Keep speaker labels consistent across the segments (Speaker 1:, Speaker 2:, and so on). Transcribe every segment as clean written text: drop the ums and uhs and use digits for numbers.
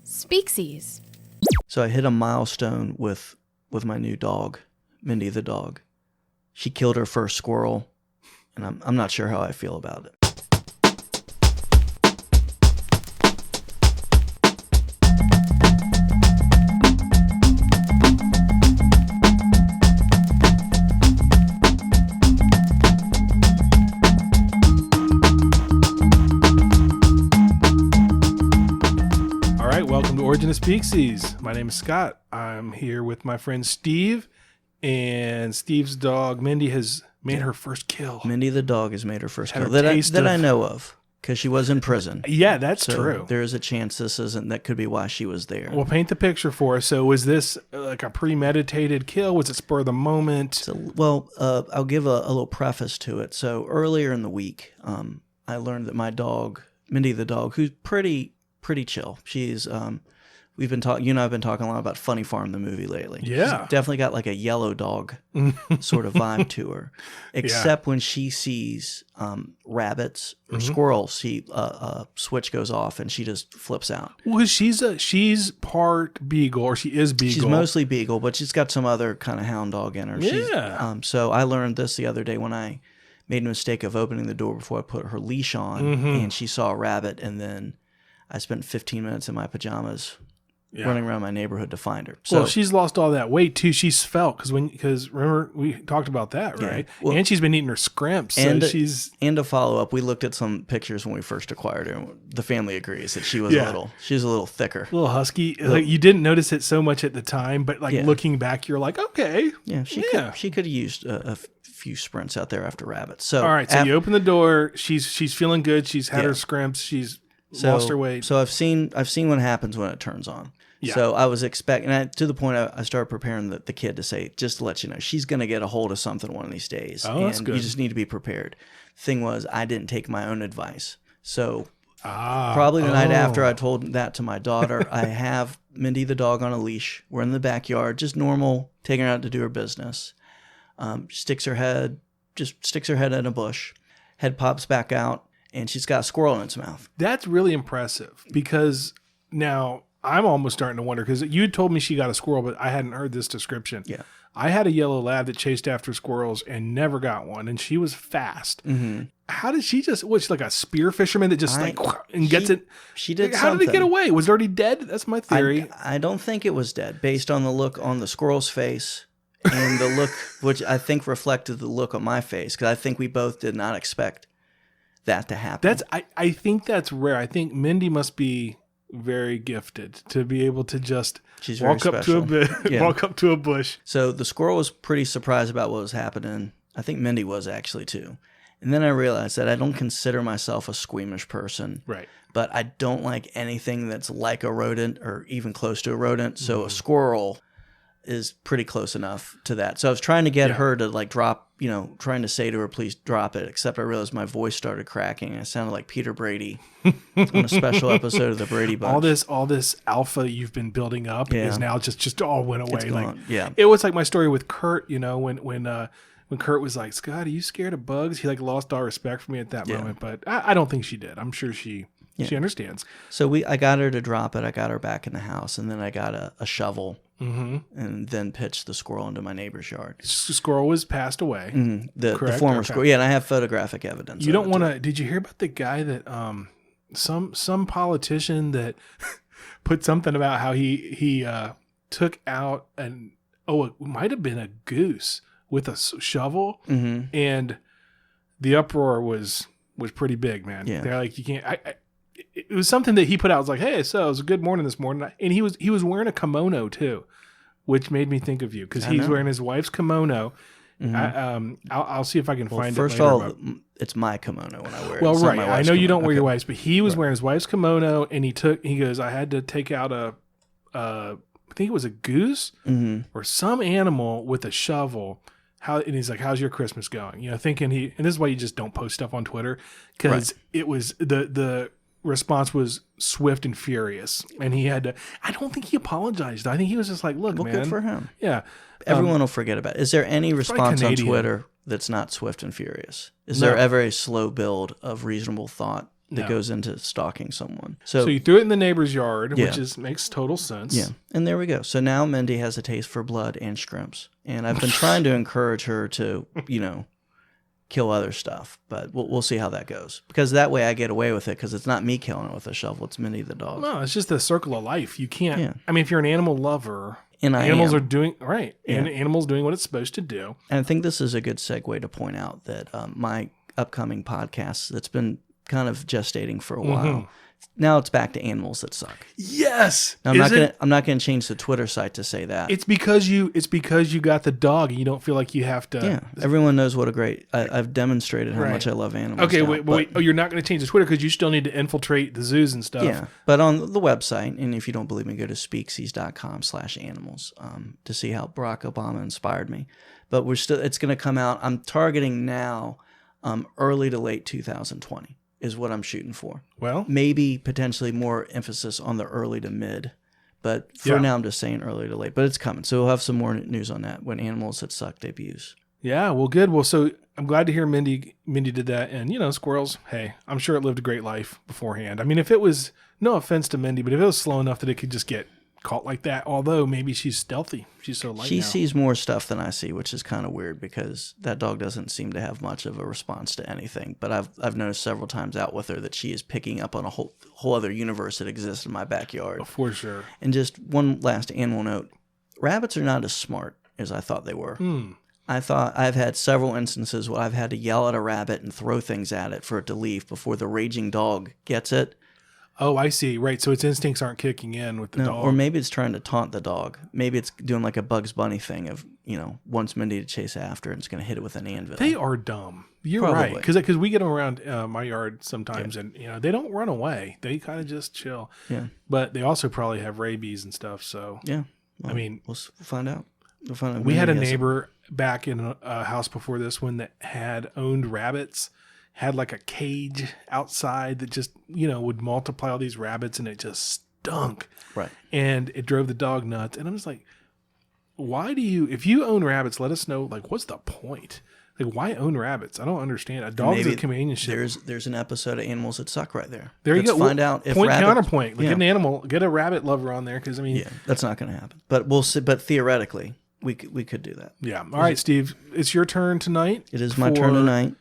Speaker 1: Speakcies.
Speaker 2: So I hit a milestone with my new dog, Mindy the Dog. She killed her first squirrel, and I'm not sure how I feel about it.
Speaker 3: Welcome to Origin of Speakcies. My name is Scott. I'm here with my friend Steve, and Steve's dog Mindy has made her first kill.
Speaker 2: Mindy the Dog has made her first kill that I know of, because she was in prison.
Speaker 3: Yeah, that's
Speaker 2: so
Speaker 3: true.
Speaker 2: There is a chance that could be why she was there.
Speaker 3: Well, paint the picture for us. So was this like a premeditated kill? Was it spur of the moment?
Speaker 2: I'll give a little preface to it. So earlier in the week, I learned that my dog, Mindy the Dog, who's pretty chill. She's we've been talking. You and I have been talking a lot about Funny Farm, the movie, lately.
Speaker 3: Yeah,
Speaker 2: she's definitely got like a yellow dog sort of vibe to her. Except when she sees rabbits or squirrels, switch goes off and she just flips out.
Speaker 3: Well, she's part beagle, or she is beagle.
Speaker 2: She's mostly beagle, but she's got some other kind of hound dog in her.
Speaker 3: Yeah.
Speaker 2: So I learned this the other day when I made a mistake of opening the door before I put her leash on, and she saw a rabbit, and then I spent 15 minutes in my pajamas running around my neighborhood to find her. So,
Speaker 3: well, she's lost all that weight too. She's felt because remember we talked about that, right?
Speaker 2: Yeah. Well,
Speaker 3: and she's been eating her scrimps. So
Speaker 2: and to follow up, we looked at some pictures when we first acquired her. And the family agrees that she was a little thicker,
Speaker 3: a little husky. Like you didn't notice it so much at the time, but looking back, you're like, okay,
Speaker 2: she could have used a few sprints out there after rabbits. So
Speaker 3: all right, so you open the door. She's feeling good. She's had her scrimps. She's lost her weight.
Speaker 2: So I've seen what happens when it turns on. Yeah. So I was expecting, to the point I started preparing the kid to say, just to let you know, she's going to get a hold of something one of these days.
Speaker 3: Oh, that's good.
Speaker 2: You just need to be prepared. Thing was, I didn't take my own advice. So probably the night after I told that to my daughter, I have Mindy the Dog on a leash. We're in the backyard, just normal, taking her out to do her business. Sticks her head in a bush. Head pops back out, and she's got a squirrel in its mouth.
Speaker 3: That's really impressive, because now I'm almost starting to wonder, because you had told me she got a squirrel, but I hadn't heard this description.
Speaker 2: Yeah.
Speaker 3: I had a yellow lab that chased after squirrels and never got one, and she was fast. Mm-hmm. How did she just, was she like a spear fisherman that just gets it?
Speaker 2: She did
Speaker 3: How
Speaker 2: something.
Speaker 3: did it get away? Was it already dead? That's my theory.
Speaker 2: I don't think it was dead, based on the look on the squirrel's face and the look, which I think reflected the look on my face, because I think we both did not expect that to happen.
Speaker 3: I think that's rare. I think Mindy must be very gifted to be able to just walk up to a bush.
Speaker 2: So the squirrel was pretty surprised about what was happening. I think Mindy was actually too. And then I realized that I don't consider myself a squeamish person.
Speaker 3: Right.
Speaker 2: But I don't like anything that's like a rodent or even close to a rodent. So a squirrel is pretty close enough to that. So I was trying to get her to drop, trying to say to her, please drop it. Except I realized my voice started cracking. I sounded like Peter Brady on a special episode of the Brady Bunch.
Speaker 3: All this alpha you've been building up is now just all went away.
Speaker 2: It's gone.
Speaker 3: It was like my story with Kurt, when Kurt was like, Scott, are you scared of bugs? He lost all respect for me at that moment. But I don't think she did. I'm sure she understands.
Speaker 2: So I got her to drop it. I got her back in the house, and then I got a shovel. And then pitched the squirrel into my neighbor's yard.
Speaker 3: The squirrel was passed away.
Speaker 2: The former squirrel. Yeah, and I have photographic evidence.
Speaker 3: You don't want to. Did you hear about the guy that some politician that put something about how he took out it might have been a goose with a shovel, and the uproar was pretty big, man.
Speaker 2: Yeah.
Speaker 3: They're like, you can't. It was something that he put out. It was like, hey, so it was a good morning this morning. And he was wearing a kimono too, which made me think of you, because he's wearing his wife's kimono. I'll see if I can find it later.
Speaker 2: First of all, it's my kimono when I wear it.
Speaker 3: Well, right. I know you don't wear your wife's, but he was wearing his wife's kimono, and he goes, I had to take out I think it was a goose or some animal with a shovel. And he's like, how's your Christmas going? Thinking and this is why you just don't post stuff on Twitter, because it was the response was swift and furious, and he had to. I don't think he apologized. I think he was just like, "Look, man,
Speaker 2: good for him."
Speaker 3: Yeah,
Speaker 2: everyone will forget about it. Is there any response on Twitter that's not swift and furious? Is there ever a slow build of reasonable thought that goes into stalking someone. So
Speaker 3: you threw it in the neighbor's yard,
Speaker 2: Yeah.
Speaker 3: which makes total sense.
Speaker 2: Yeah, and there we go. So now Mindy has a taste for blood and shrimps, and I've been trying to encourage her to, kill other stuff, but we'll see how that goes. Because that way I get away with it, because it's not me killing it with a shovel; it's Mindy the dog.
Speaker 3: No, it's just the circle of life. You can't. Yeah. I mean, if you're an animal lover,
Speaker 2: and
Speaker 3: animals are doing right, and animals doing what it's supposed to do.
Speaker 2: And I think this is a good segue to point out that my upcoming podcast that's been kind of gestating for a while. Now it's back to animals that suck.
Speaker 3: Yes.
Speaker 2: Now, I'm not gonna change the Twitter site to say that.
Speaker 3: It's because you got the dog and you don't feel like you have to.
Speaker 2: Yeah. Everyone knows what a great. I've demonstrated how much I love animals.
Speaker 3: Okay, wait. Oh, you're not going to change the Twitter because you still need to infiltrate the zoos and stuff.
Speaker 2: Yeah. But on the website, and if you don't believe me, go to speakcies.com/animals to see how Barack Obama inspired me. But it's going to come out. I'm targeting now early to late 2020. Is what I'm shooting for.
Speaker 3: Well,
Speaker 2: maybe potentially more emphasis on the early to mid, but for now I'm just saying early to late. But it's coming, so we'll have some more news on that when Animals That Suck debuts.
Speaker 3: Yeah, well, good. Well, so I'm glad to hear Mindy did that, and squirrels. Hey, I'm sure it lived a great life beforehand. I mean, if it was, no offense to Mindy, but if it was slow enough that it could just get caught like that, although maybe she's stealthy, she's so light. She
Speaker 2: sees more stuff than I see, which is kind of weird because that dog doesn't seem to have much of a response to anything. But I've noticed several times out with her that she is picking up on a whole other universe that exists in my backyard.
Speaker 3: Oh, for sure.
Speaker 2: And just one last animal note: rabbits are not as smart as I thought they were. I've had several instances where I've had to yell at a rabbit and throw things at it for it to leave before the raging dog gets it.
Speaker 3: Oh, I see. Right. So its instincts aren't kicking in with the dog.
Speaker 2: Or maybe it's trying to taunt the dog. Maybe it's doing like a Bugs Bunny thing of, wants Mindy to chase after and it's going to hit it with an anvil.
Speaker 3: They are dumb. You're right. Because we get them around my yard sometimes and, they don't run away. They kind of just chill.
Speaker 2: Yeah.
Speaker 3: But they also probably have rabies and stuff. So,
Speaker 2: yeah.
Speaker 3: Well, I mean,
Speaker 2: we'll find out.
Speaker 3: We had a neighbor back in a house before this one that had owned rabbits. Had like a cage outside that just, would multiply all these rabbits and it just stunk.
Speaker 2: Right.
Speaker 3: And it drove the dog nuts. And I'm just like, if you own rabbits, let us know, like, what's the point? Like, why own rabbits? I don't understand. A dog's a companionship.
Speaker 2: There's an episode of Animals That Suck right there.
Speaker 3: There you go.
Speaker 2: Find out if
Speaker 3: counterpoint. Like, get a rabbit lover on there. Cause
Speaker 2: that's not going to happen, but we'll see. But theoretically we could do that.
Speaker 3: Yeah. All right, Steve, it's your turn tonight.
Speaker 2: It is my turn tonight.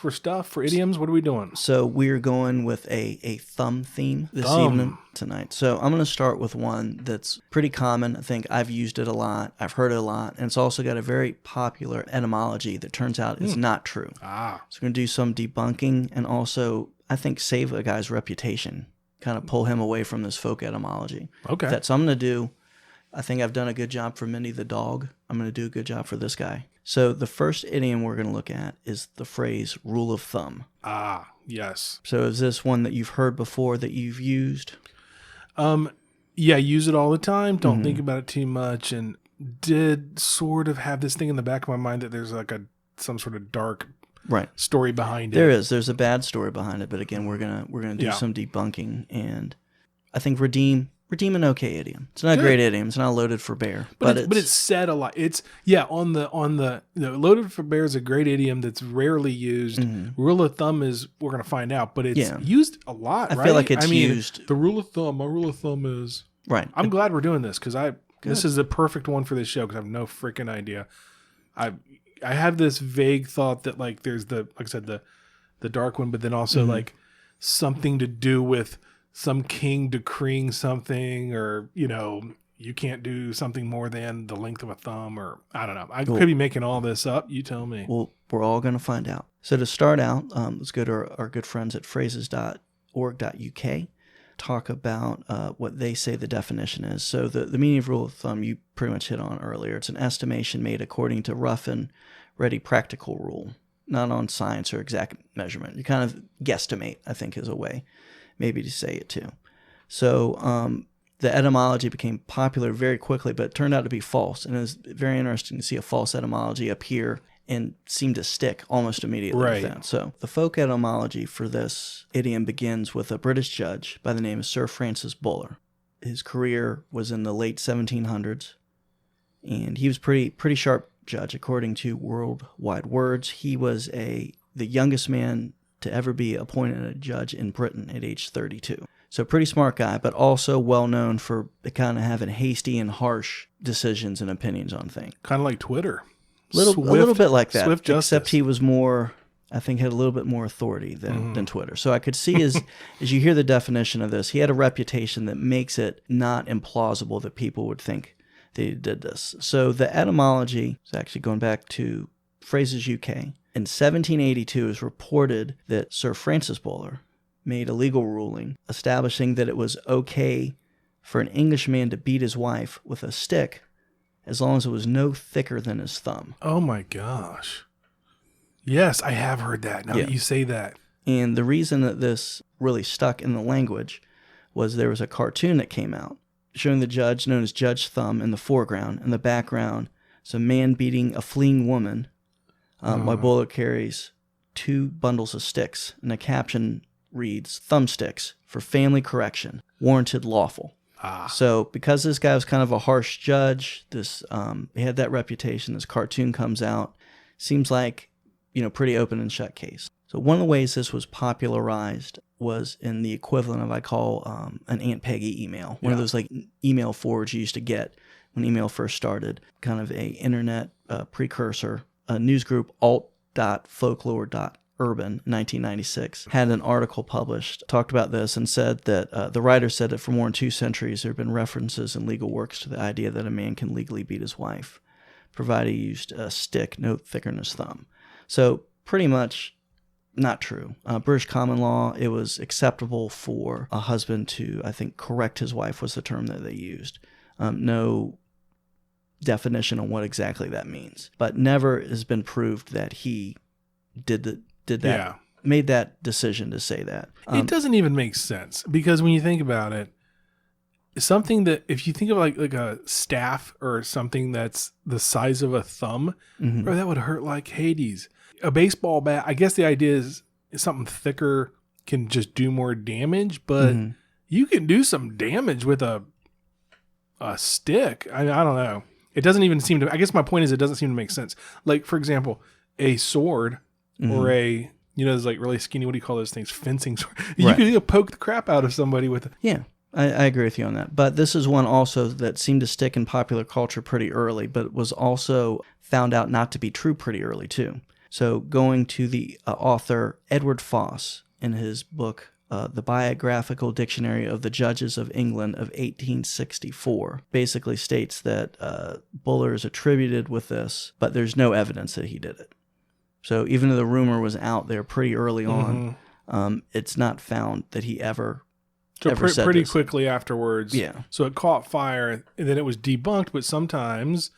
Speaker 3: For idioms, what are we doing?
Speaker 2: So we're going with a thumb theme this evening tonight. So I'm going to start with one that's pretty common. I think I've used it a lot. I've heard it a lot. And it's also got a very popular etymology that turns out is not true. So we're going to do some debunking and also, I think, save a guy's reputation. Kind of pull him away from this folk etymology.
Speaker 3: Okay.
Speaker 2: So I'm going to do, I think I've done a good job for Mindy the dog. I'm going to do a good job for this guy. So the first idiom we're going to look at is the phrase rule of thumb.
Speaker 3: Yes.
Speaker 2: So is this one that you've heard before that you've used?
Speaker 3: Yeah, use it all the time. Don't think about it too much. And did sort of have this thing in the back of my mind that there's like some sort of dark story behind it.
Speaker 2: There's a bad story behind it, but again, we're gonna do some debunking, and I think redeem an okay idiom. It's not a great idiom. It's not loaded for bear, but
Speaker 3: it's said a lot. It's on the loaded for bear is a great idiom that's rarely used. Rule of thumb is we're gonna find out, but it's used a lot.
Speaker 2: I feel like it's used.
Speaker 3: The rule of thumb. My rule of thumb is
Speaker 2: right.
Speaker 3: I'm glad we're doing this because this is the perfect one for this show because I have no freaking idea. I have this vague thought that like there's like I said the dark one, but then also like something to do with some king decreeing something, or you can't do something more than the length of a thumb, or I don't know. I could be making all this up. You tell me.
Speaker 2: Well, we're all going to find out. So to start out, let's go to our good friends at phrases.org.uk. Talk about what they say the definition is. So the meaning of rule of thumb you pretty much hit on earlier. It's an estimation made according to rough and ready practical rule, not on science or exact measurement. You kind of guesstimate, I think, is a way maybe to say it too. So the etymology became popular very quickly, but it turned out to be false. And it was very interesting to see a false etymology appear and seem to stick almost immediately with that. So the folk etymology for this idiom begins with a British judge by the name of Sir Francis Buller. His career was in the late 1700s, and he was pretty sharp judge according to Worldwide Words. He was the youngest man to ever be appointed a judge in Britain at age 32. So pretty smart guy, but also well known for kind of having hasty and harsh decisions and opinions on things.
Speaker 3: Kind of like Twitter.
Speaker 2: A little bit like that,
Speaker 3: Swift justice.
Speaker 2: except he was more, I think, had a little bit more authority than Twitter. So I could see as you hear the definition of this, he had a reputation that makes it not implausible that people would think that he did this. So the etymology is actually going back to Phrases UK. In 1782, it was reported that Sir Francis Bowler made a legal ruling establishing that it was okay for an Englishman to beat his wife with a stick as long as it was no thicker than his thumb.
Speaker 3: Oh my gosh. Yes, I have heard that. Now that you say that.
Speaker 2: And the reason that this really stuck in the language was there was a cartoon that came out showing the judge, known as Judge Thumb, in the foreground. In the background, it's a man beating a fleeing woman while Bowler carries 2 bundles of sticks. And the caption reads, "Thumbsticks for family correction, warranted lawful." So because this guy was kind of a harsh judge, he had that reputation, this cartoon comes out, seems like, pretty open and shut case. So one of the ways this was popularized was in the equivalent of, I call, an Aunt Peggy email. One of those like email forwards you used to get when email first started, kind of a internet precursor. A news group, alt.folklore.urban, 1996, had an article published, talked about this, and said that the writer said that for more than 2 centuries there have been references in legal works to the idea that a man can legally beat his wife, provided he used a stick no thicker than his thumb. So pretty much not true. British common law, it was acceptable for a husband to, I think, correct his wife was the term that they used. No definition on what exactly that means, but never has been proved that he did that, made that decision to say that.
Speaker 3: It doesn't even make sense, because when you think about it, something that, if you think of like a staff or something that's the size of a thumb, bro, that would hurt like Hades. A baseball bat, I guess the idea is something thicker can just do more damage, but you can do some damage with a stick. I don't know. It doesn't even seem to, I guess my point is it doesn't seem to make sense. Like, for example, a sword or a, there's like really skinny, what do you call those things? Fencing sword. You could poke the crap out of somebody with it.
Speaker 2: Yeah, I agree with you on that. But this is one also that seemed to stick in popular culture pretty early, but was also found out not to be true pretty early too. So going to the author Edward Foss in his book, The Biographical Dictionary of the Judges of England of 1864, basically states that Bowler is attributed with this, but there's no evidence that he did it. So even though the rumor was out there pretty early on, it's not found that he ever said
Speaker 3: pretty
Speaker 2: this.
Speaker 3: Quickly afterwards.
Speaker 2: Yeah.
Speaker 3: So it caught fire, and then it was debunked, but sometimes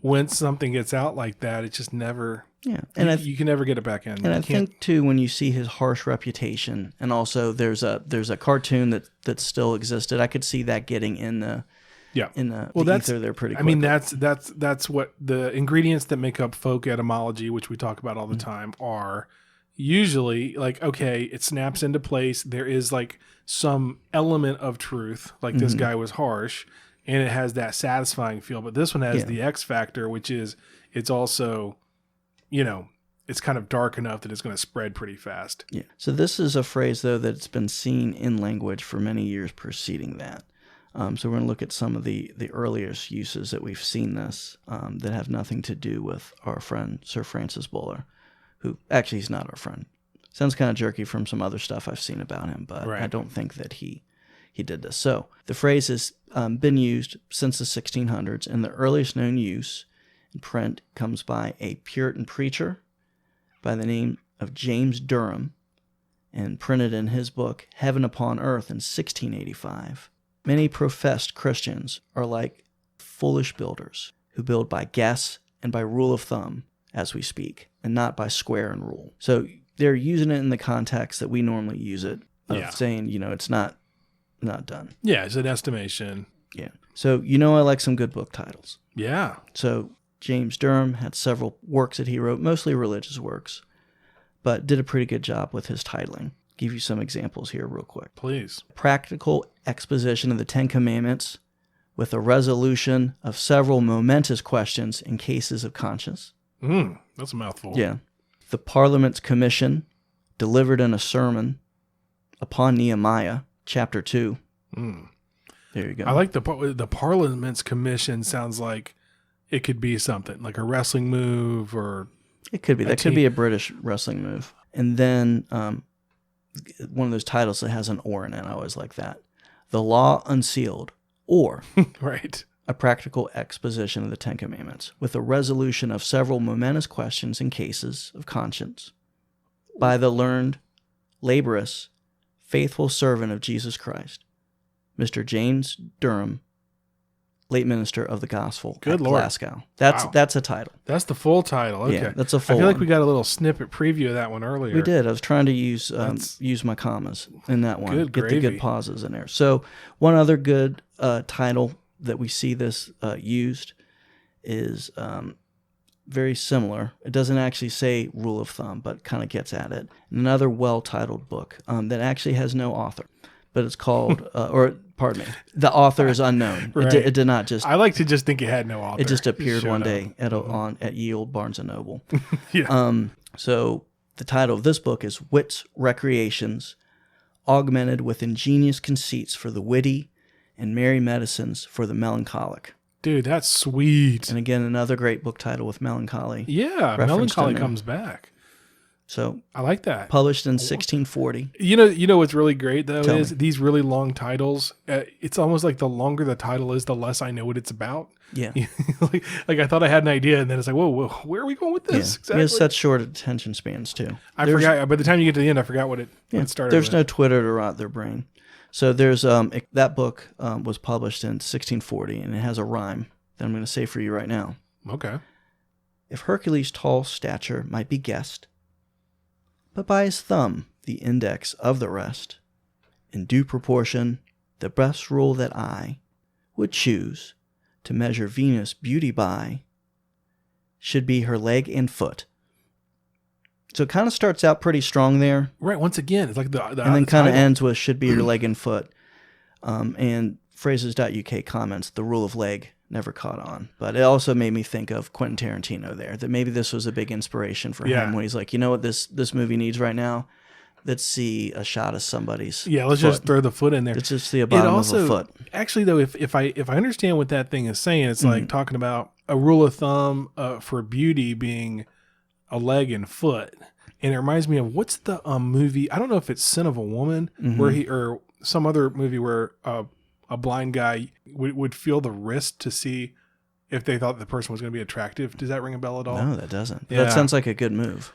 Speaker 3: when something gets out like that, it just never...
Speaker 2: Yeah,
Speaker 3: and you can never get it back in.
Speaker 2: And I think too, when you see his harsh reputation, and also there's a cartoon that still existed, I could see that getting in the ether there pretty quickly.
Speaker 3: I mean, that's what the ingredients that make up folk etymology, which we talk about all the time, are usually like, okay, it snaps into place. There is like some element of truth, like this guy was harsh, and it has that satisfying feel. But this one has the X factor, which is it's also, it's kind of dark enough that it's going to spread pretty fast.
Speaker 2: Yeah. So this is a phrase, though, that's been seen in language for many years preceding that. So we're going to look at some of the earliest uses that we've seen this that have nothing to do with our friend Sir Francis Bowler, who actually he's not our friend. Sounds kind of jerky from some other stuff I've seen about him, but I don't think that he did this. So the phrase has been used since the 1600s, and the earliest known use in print comes by a Puritan preacher by the name of James Durham, and printed in his book Heaven Upon Earth in 1685. Many professed Christians are like foolish builders who build by guess and by rule of thumb as we speak, and not by square and rule. So they're using it in the context that we normally use it, of saying, it's not done.
Speaker 3: Yeah, it's an estimation.
Speaker 2: Yeah. So I like some good book titles.
Speaker 3: Yeah.
Speaker 2: So James Durham had several works that he wrote, mostly religious works, but did a pretty good job with his titling. Give you some examples here real quick.
Speaker 3: Please.
Speaker 2: Practical exposition of the Ten Commandments with a resolution of several momentous questions in cases of conscience.
Speaker 3: That's a mouthful.
Speaker 2: Yeah. The Parliament's Commission delivered in a sermon upon Nehemiah, chapter 2.
Speaker 3: Mm.
Speaker 2: There you go.
Speaker 3: I like the Parliament's Commission. Sounds like it could be something like a wrestling move, or
Speaker 2: it could be. That could be a British wrestling move. And then one of those titles that has an or in it. I always like that. The Law Unsealed, or
Speaker 3: right.
Speaker 2: A practical exposition of the Ten Commandments, with a resolution of several momentous questions and cases of conscience by the learned, laborious, faithful servant of Jesus Christ, Mr. James Durham, late minister of the gospel at Glasgow. That's a title.
Speaker 3: That's the full title. Okay.
Speaker 2: Yeah, that's a full
Speaker 3: I feel like
Speaker 2: one.
Speaker 3: we got a little snippet preview of that one earlier.
Speaker 2: We did. I was trying to use my commas in that one. Get the good pauses in there. So one other good title that we see this used is very similar. It doesn't actually say rule of thumb, but kind of gets at it. Another well-titled book that actually has no author, but it's called, pardon me, the author is unknown. Right. It did not just...
Speaker 3: I like to just think it had no author.
Speaker 2: It just appeared one day at Ye Olde Barnes & Noble.
Speaker 3: Yeah.
Speaker 2: So the title of this book is Wit's Recreations, Augmented with Ingenious Conceits for the Witty and Merry Medicines for the Melancholic.
Speaker 3: Dude, that's sweet.
Speaker 2: And again, another great book title with melancholy.
Speaker 3: Yeah, melancholy comes back.
Speaker 2: So
Speaker 3: I like that.
Speaker 2: Published in 1640.
Speaker 3: You know what's really great though is these really long titles. It's almost like the longer the title is, the less I know what it's about.
Speaker 2: Yeah.
Speaker 3: like I thought I had an idea, and then it's like, whoa, where are we going with this?
Speaker 2: Yeah.
Speaker 3: Exactly.
Speaker 2: He has such short attention spans too.
Speaker 3: I forgot. By the time you get to the end, I forgot what it started.
Speaker 2: There's no Twitter to rot their brain. So there's that book was published in 1640, and it has a rhyme that I'm going to say for you right now.
Speaker 3: Okay.
Speaker 2: If Hercules' tall stature might be guessed, but by his thumb the index of the rest, in due proportion the best rule that I would choose to measure Venus' beauty by should be her leg and foot. So it kind of starts out pretty strong there.
Speaker 3: Right. Once again, it's like the
Speaker 2: and then kind of ends with should be your leg and foot. And phrases.uk comments, the rule of leg never caught on. But it also made me think of Quentin Tarantino there, that maybe this was a big inspiration for him when he's like, you know what this movie needs right now? Let's see a shot of somebody's
Speaker 3: let's
Speaker 2: foot.
Speaker 3: Just throw the foot in there.
Speaker 2: Let's just see a bottom of a foot.
Speaker 3: Actually, though, if I understand what that thing is saying, it's like talking about a rule of thumb for beauty being a leg and foot. And it reminds me of what's the movie? I don't know if it's Sin of a Woman, where or some other movie where a blind guy would feel the wrist to see if they thought the person was going to be attractive. Does that ring a bell at all?
Speaker 2: No, that doesn't.
Speaker 3: Yeah.
Speaker 2: That sounds like a good move.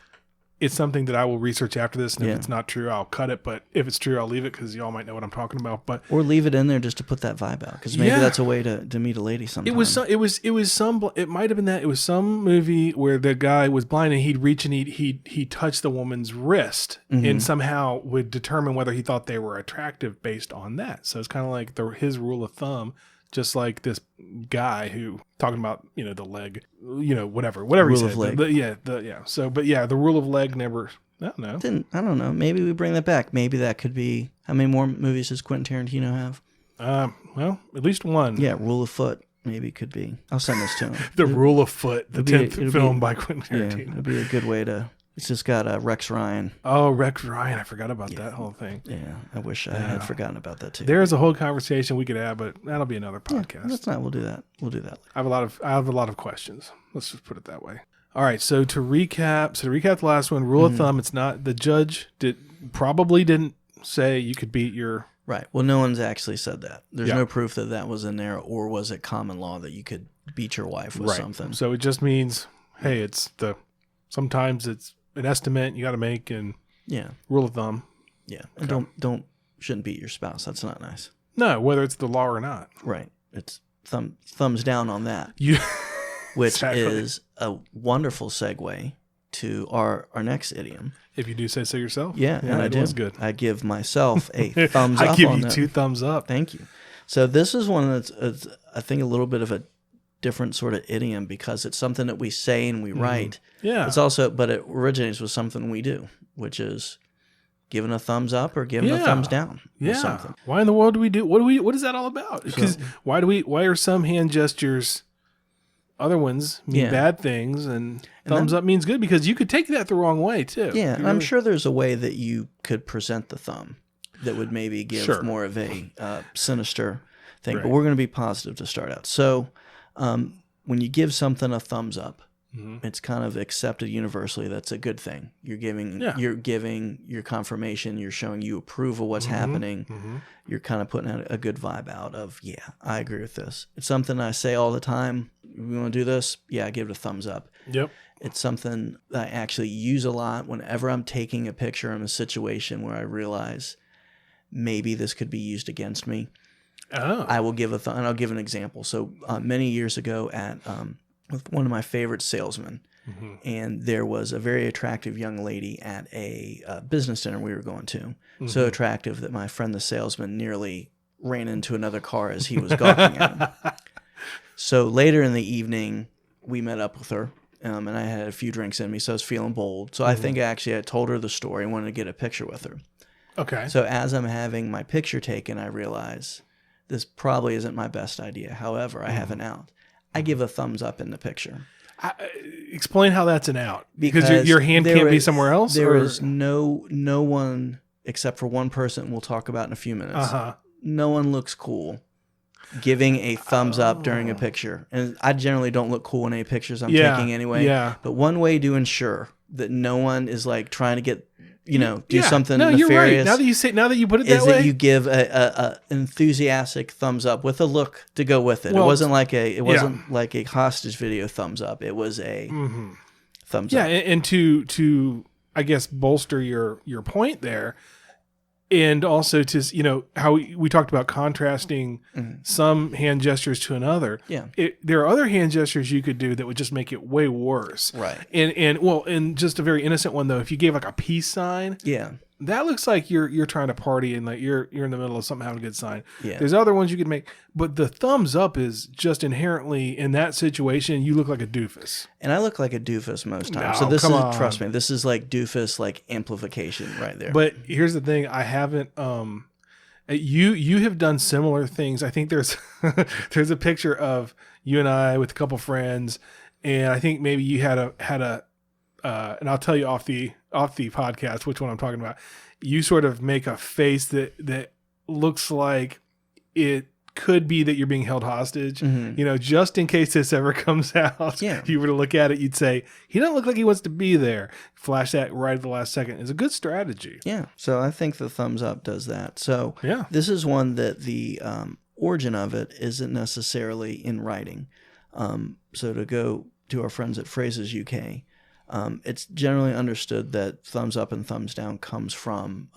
Speaker 3: It's something that I will research after this, and if it's not true, I'll cut it. But if it's true, I'll leave it because y'all might know what I'm talking about. But
Speaker 2: or leave it in there just to put that vibe out, because maybe that's a way to meet a lady sometime.
Speaker 3: It might have been that it was some movie where the guy was blind and he'd reach and he'd touch the woman's wrist and somehow would determine whether he thought they were attractive based on that. So it's kind of like his rule of thumb. Just like this guy who talking about, the leg, whatever he said.
Speaker 2: Leg.
Speaker 3: So, but the rule of leg never, I don't know.
Speaker 2: I don't know. Maybe we bring that back. Maybe that could be, how many more movies does Quentin Tarantino have?
Speaker 3: Well, at least one.
Speaker 2: Yeah, Rule of Foot. Maybe it could be. I'll send this to him.
Speaker 3: The Rule of Foot, the 10th film by Quentin Tarantino.
Speaker 2: Yeah, it'd be a good way to. It's just got Rex Ryan.
Speaker 3: Oh, Rex Ryan. I forgot about that whole thing.
Speaker 2: Yeah, I wish I had forgotten about that too.
Speaker 3: There's a whole conversation we could have, but that'll be another podcast.
Speaker 2: That's not. We'll do that. We'll do that.
Speaker 3: I have a lot of questions. Let's just put it that way. All right. So to recap the last one, rule of thumb, it's not, the judge probably didn't say you could beat your.
Speaker 2: Right. Well, no one's actually said that. There's no proof that was in there, or was it common law that you could beat your wife with something?
Speaker 3: So it just means, hey, sometimes it's an estimate you got to make, and rule of thumb.
Speaker 2: Yeah. And shouldn't beat your spouse. That's not nice.
Speaker 3: No, whether it's the law or not.
Speaker 2: Right. It's thumbs down on that. Which
Speaker 3: exactly.
Speaker 2: is a wonderful segue to our next idiom.
Speaker 3: If you do say so yourself.
Speaker 2: Yeah, and I do.
Speaker 3: Was good.
Speaker 2: I give myself a thumbs up.
Speaker 3: I give you 2 thumbs up.
Speaker 2: Thank you. So this is one that's, I think, a little bit of a different sort of idiom, because it's something that we say and we write.
Speaker 3: Yeah.
Speaker 2: It's also, but it originates with something we do, which is giving a thumbs up or giving a thumbs down.
Speaker 3: Yeah.
Speaker 2: Something.
Speaker 3: Why in the world do we do? What is that all about? Because why are some hand gestures other ones mean bad things, and thumbs up means good, because you could take that the wrong way too.
Speaker 2: Yeah, and I'm sure there's a way that you could present the thumb that would maybe give more of a sinister thing. Right. But we're going to be positive to start out. So when you give something a thumbs up, it's kind of accepted universally. That's a good thing. You're giving your confirmation. You're showing you approve of what's happening. You're kind of putting out a good vibe out of, I agree with this. It's something I say all the time. We want to do this? Yeah, I give it a thumbs up. Yep. It's something that I actually use a lot whenever I'm taking a picture in a situation where I realize maybe this could be used against me. Oh. I will give and I'll give an example. So many years ago at with one of my favorite salesmen, and there was a very attractive young lady at a business dinner we were going to. So attractive that my friend the salesman nearly ran into another car as he was gawking at him. So later in the evening, we met up with her, and I had a few drinks in me, so I was feeling bold. So I think actually I told her the story and wanted to get a picture with her. Okay. So as I'm having my picture taken, I realize this probably isn't my best idea. However, I have an out. I give a thumbs up in the picture.
Speaker 3: Explain how that's an out. Because your hand can't be somewhere else?
Speaker 2: There is no one, except for one person we'll talk about in a few minutes. No one looks cool giving a thumbs up during a picture. And I generally don't look cool in any pictures I'm taking anyway. Yeah. But one way to ensure that no one is like trying to get... do something nefarious. You're right.
Speaker 3: Now that you put it that way,
Speaker 2: is that you give a enthusiastic thumbs up with a look to go with it. Well, it wasn't like a hostage video thumbs up. It was a thumbs up.
Speaker 3: Yeah, and to I guess bolster your point there, and also to how we talked about contrasting some hand gestures to another. Yeah, there are other hand gestures you could do that would just make it way worse. Right. And just a very innocent one though. If you gave like a peace sign, that looks like you're trying to party and like you're in the middle of something having a good sign. Yeah. There's other ones you could make, but the thumbs up is just inherently in that situation. You look like a doofus,
Speaker 2: and I look like a doofus most times.
Speaker 3: No,
Speaker 2: so this is trust me, this is like doofus like amplification right there.
Speaker 3: But here's the thing: I haven't. You have done similar things. I think there's there's a picture of you and I with a couple friends, and I think maybe you had a and I'll tell you off the podcast which one I'm talking about. You sort of make a face that looks like it could be that you're being held hostage. Just in case this ever comes out. Yeah. If you were to look at it, you'd say, he doesn't look like he wants to be there. Flash that right at the last second. It's a good strategy.
Speaker 2: Yeah. So I think the thumbs up does that. So this is one that the origin of it isn't necessarily in writing. So to go to our friends at Phrases UK, it's generally understood that thumbs up and thumbs down comes from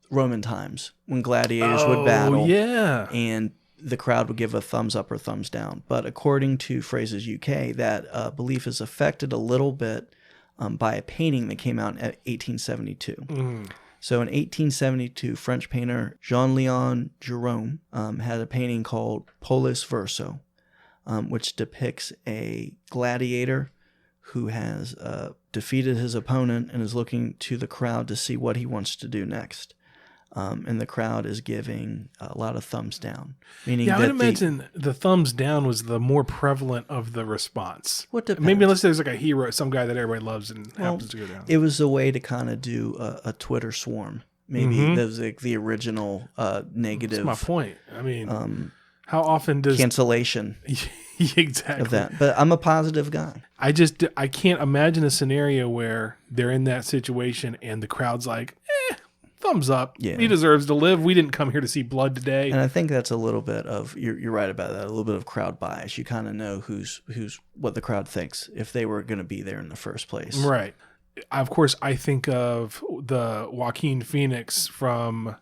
Speaker 2: Roman times when gladiators would battle. Yeah. And the crowd would give a thumbs up or thumbs down. But according to Phrases UK, that belief is affected a little bit by a painting that came out in 1872. So in 1872, French painter Jean-Léon Gérôme had a painting called Polus Verso, which depicts a gladiator who has defeated his opponent and is looking to the crowd to see what he wants to do next. And the crowd is giving a lot of thumbs down. Meaning
Speaker 3: I would imagine the thumbs down was the more prevalent of the response.
Speaker 2: What depends.
Speaker 3: Maybe unless there's like a hero, some guy that everybody loves and happens to go down.
Speaker 2: It was a way to kind of do a Twitter swarm. Maybe that was like the original negative.
Speaker 3: That's my point. I mean, how often does...
Speaker 2: cancellation.
Speaker 3: Exactly.
Speaker 2: Of that. But I'm a positive guy.
Speaker 3: I can't imagine a scenario where they're in that situation and the crowd's like, thumbs up. Yeah. He deserves to live. We didn't come here to see blood today.
Speaker 2: And I think that's a little bit of, you're right about that, a little bit of crowd bias. You kind of know who's what the crowd thinks if they were going to be there in the first place.
Speaker 3: Right. Of course, I think of the Joaquin Phoenix from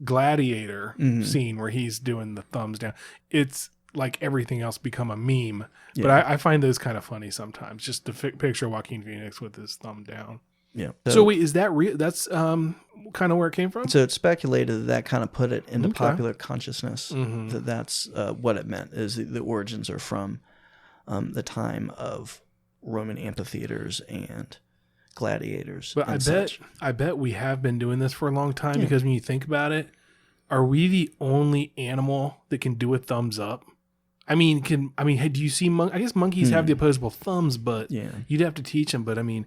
Speaker 3: Gladiator scene where he's doing the thumbs down. It's like everything else become a meme. Yeah. But I find those kind of funny sometimes, just to picture Joaquin Phoenix with his thumb down.
Speaker 2: Yeah.
Speaker 3: So wait, is that real? That's kind of where it came from?
Speaker 2: So it's speculated that kind of put it into popular consciousness, that's what it meant, is the origins are from the time of Roman amphitheaters and gladiators.
Speaker 3: But I bet we have been doing this for a long time, because when you think about it, are we the only animal that can do a thumbs up? Hey, do you see I guess monkeys have the opposable thumbs, but you'd have to teach them. But I mean,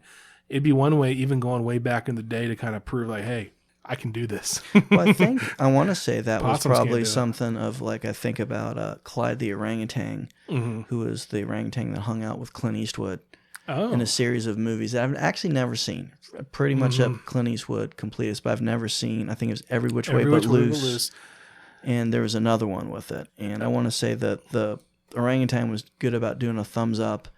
Speaker 3: it'd be one way, even going way back in the day, to kind of prove like, hey, I can do this.
Speaker 2: Well, I want to say that was probably something of like, I think about Clyde the orangutan, who was the orangutan that hung out with Clint Eastwood in a series of movies that I've actually never seen. Pretty much up Clint Eastwood completest, but I've never seen. I think it was Every Which Way But Loose. And there was another one with it. And I want to say that the orangutan was good about doing a thumbs up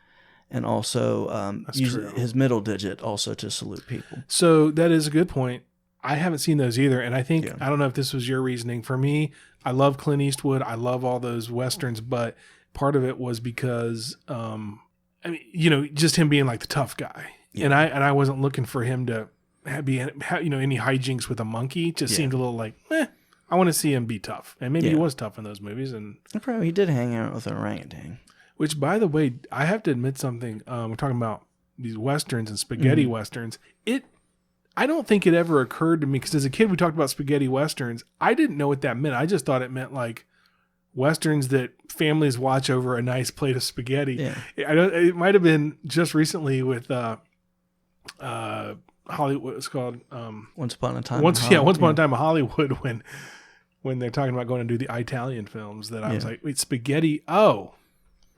Speaker 2: and also use his middle digit also to salute people.
Speaker 3: So that is a good point. I haven't seen those either. And I think, I don't know if this was your reasoning. For me, I love Clint Eastwood. I love all those Westerns. But part of it was because, just him being like the tough guy. Yeah. And I wasn't looking for him to be, any hijinks with a monkey. It just seemed a little like, I want to see him be tough. And maybe he was tough in those movies. And
Speaker 2: probably he did hang out with an orangutan.
Speaker 3: Which, by the way, I have to admit something. We're talking about these Westerns and spaghetti Westerns. I don't think it ever occurred to me, because as a kid we talked about spaghetti Westerns. I didn't know what that meant. I just thought it meant like Westerns that families watch over a nice plate of spaghetti. Yeah. It might have been just recently with Hollywood. It's called
Speaker 2: Once Upon a Time.
Speaker 3: Once Upon a Time in Hollywood, when they're talking about going to do the Italian films, that I was like, wait, spaghetti? Oh,